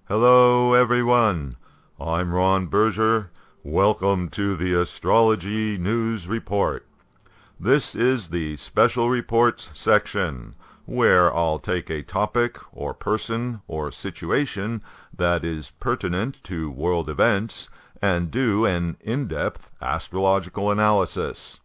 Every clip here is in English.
Hello everyone, I'm Ron Berger. Welcome to the Astrology News Report. This is the Special Reports section, where I'll take a topic or person or situation that is pertinent to world events and do an in-depth astrological analysis.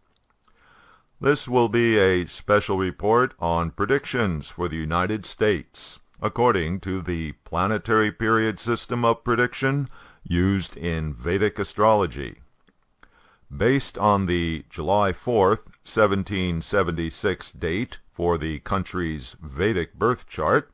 This will be a special report on predictions for the United States, according to the planetary period system of prediction used in Vedic astrology. Based on the July 4th, 1776 date for the country's Vedic birth chart,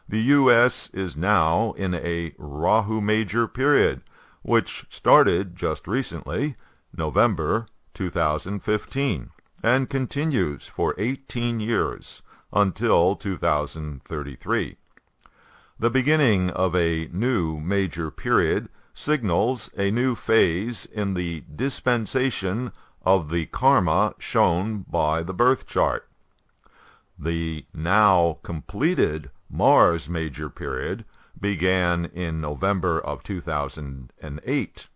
the U.S. is now in a Rahu Major period, which started just recently, November 2015, and continues for 18 years until 2033. The beginning of a new major period signals a new phase in the dispensation of the karma shown by the birth chart. The now completed Mars major period began in November of 2008,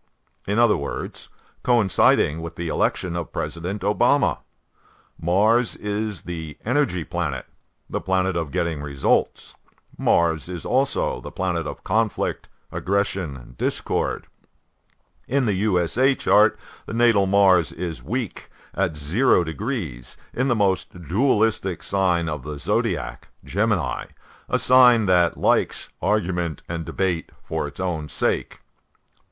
in other words, coinciding with the election of President Obama. Mars is the energy planet, the planet of getting results. Mars is also the planet of conflict, aggression, and discord. In the USA chart, the natal Mars is weak at 0 degrees in the most dualistic sign of the zodiac, Gemini, a sign that likes argument and debate for its own sake.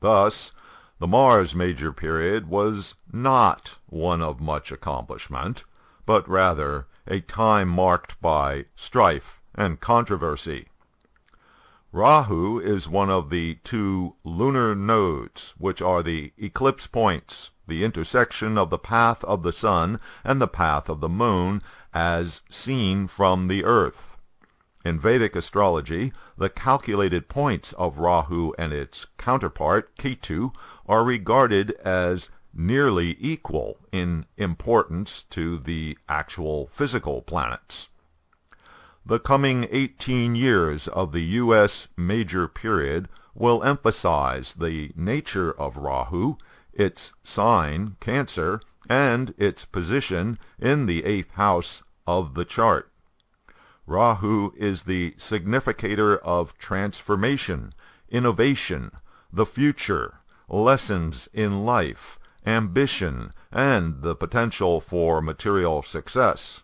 Thus, the Mars major period was not one of much accomplishment, but rather a time marked by strife and controversy. Rahu is one of the two lunar nodes, which are the eclipse points, the intersection of the path of the sun and the path of the moon as seen from the earth. In Vedic astrology, the calculated points of Rahu and its counterpart, Ketu, are regarded as nearly equal in importance to the actual physical planets. The coming 18 years of the U.S. major period will emphasize the nature of Rahu, its sign, Cancer, and its position in the 8th house of the chart. Rahu is the significator of transformation, innovation, the future, lessons in life, ambition, and the potential for material success.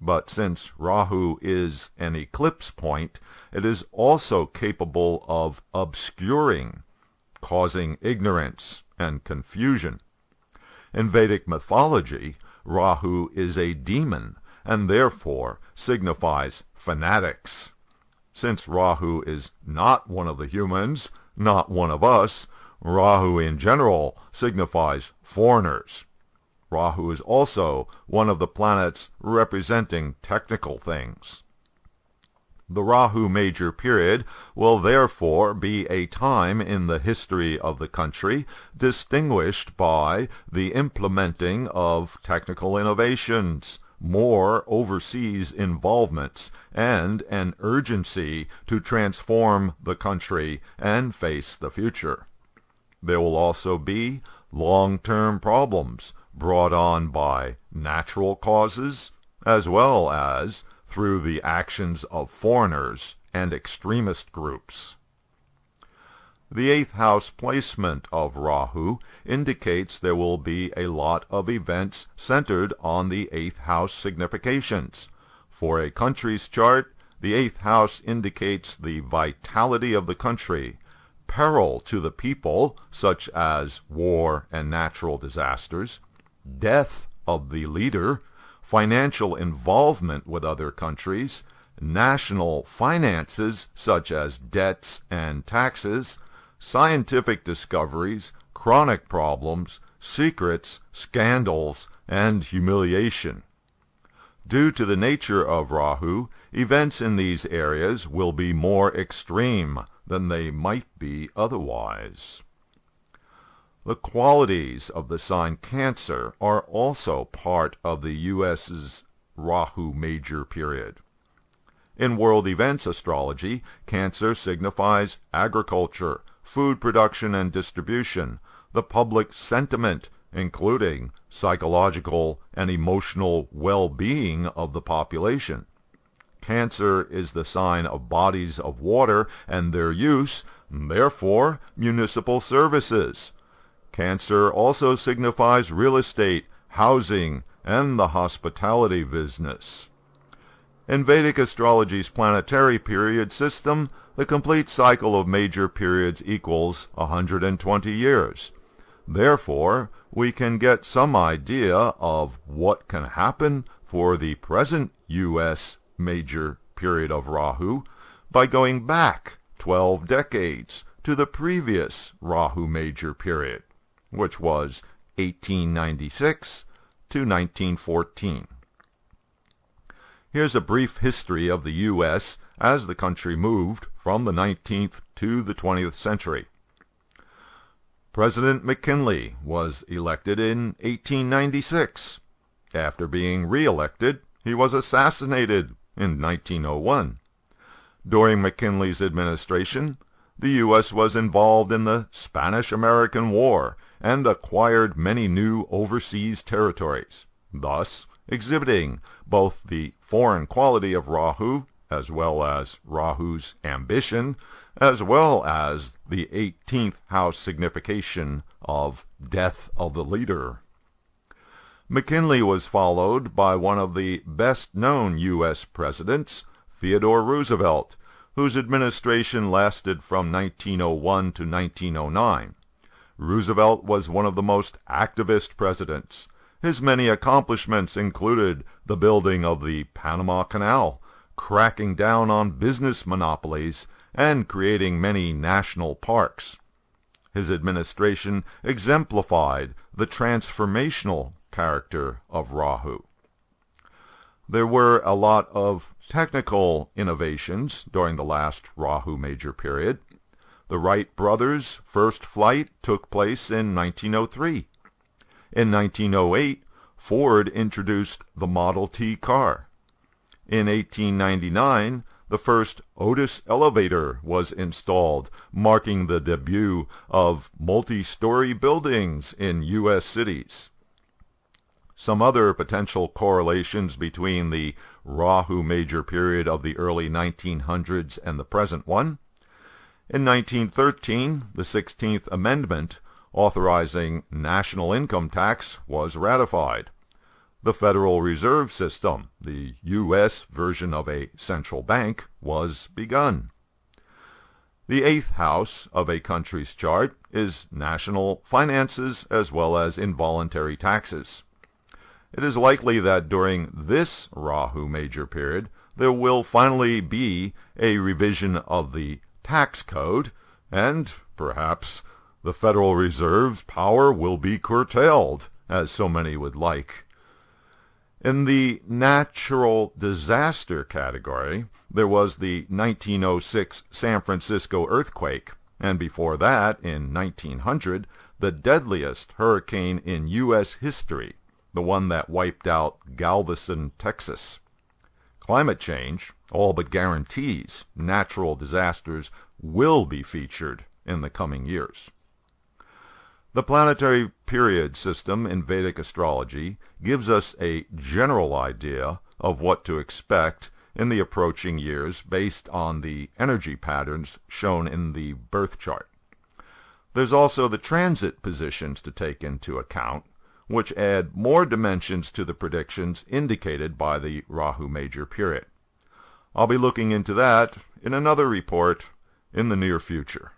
But since Rahu is an eclipse point, it is also capable of obscuring, causing ignorance and confusion. In Vedic mythology, Rahu is a demon and therefore signifies fanatics. Since Rahu is not one of the humans, not one of us, Rahu in general signifies foreigners. Rahu is also one of the planets representing technical things. The Rahu major period will therefore be a time in the history of the country distinguished by the implementing of technical innovations, more overseas involvements, and an urgency to transform the country and face the future. There will also be long-term problems brought on by natural causes, as well as through the actions of foreigners and extremist groups. The 8th house placement of Rahu indicates there will be a lot of events centered on the 8th house significations. For a country's chart, the 8th house indicates the vitality of the country, peril to the people, such as war and natural disasters, death of the leader, financial involvement with other countries, national finances, such as debts and taxes, scientific discoveries, chronic problems, secrets, scandals, and humiliation. Due to the nature of Rahu, events in these areas will be more extreme than they might be otherwise. The qualities of the sign Cancer are also part of the U.S.'s Rahu Major period. In world events astrology, Cancer signifies agriculture, food production and distribution, the public sentiment, including psychological and emotional well-being of the population. Cancer is the sign of bodies of water and their use, therefore municipal services. Cancer also signifies real estate, housing, and the hospitality business. In Vedic astrology's planetary period system, the complete cycle of major periods equals 120 years. Therefore, we can get some idea of what can happen for the present US major period of Rahu by going back 12 decades to the previous Rahu major period, which was 1896 to 1914. Here's a brief history of the U.S. as the country moved from the 19th to the 20th century. President McKinley was elected in 1896. After being re-elected, he was assassinated in 1901. During McKinley's administration, the U.S. was involved in the Spanish-American War and acquired many new overseas territories, thus exhibiting both the foreign quality of Rahu, as well as Rahu's ambition, as well as the 18th house signification of death of the leader. McKinley was followed by one of the best-known U.S. presidents, Theodore Roosevelt, whose administration lasted from 1901 to 1909. Roosevelt was one of the most activist presidents. His many accomplishments included the building of the Panama Canal, cracking down on business monopolies, and creating many national parks. His administration exemplified the transformational character of Rahu. There were a lot of technical innovations during the last Rahu major period. The Wright brothers' first flight took place in 1903. In 1908, Ford introduced the Model T car. In 1899, the first Otis elevator was installed, marking the debut of multi-story buildings in U.S. cities. Some other potential correlations between the Rahu major period of the early 1900s and the present one. In 1913, the 16th Amendment authorizing national income tax was ratified. The Federal Reserve System, the U.S. version of a central bank, was begun. The 8th house of a country's chart is national finances as well as involuntary taxes. It is likely that during this Rahu major period, there will finally be a revision of the tax code, and perhaps the Federal Reserve's power will be curtailed, as so many would like. In the natural disaster category, there was the 1906 San Francisco earthquake, and before that, in 1900, the deadliest hurricane in U.S. history, the one that wiped out Galveston, Texas. Climate change all but guarantees natural disasters will be featured in the coming years. The planetary period system in Vedic astrology gives us a general idea of what to expect in the approaching years based on the energy patterns shown in the birth chart. There's also the transit positions to take into account, which add more dimensions to the predictions indicated by the Rahu major period. I'll be looking into that in another report in the near future.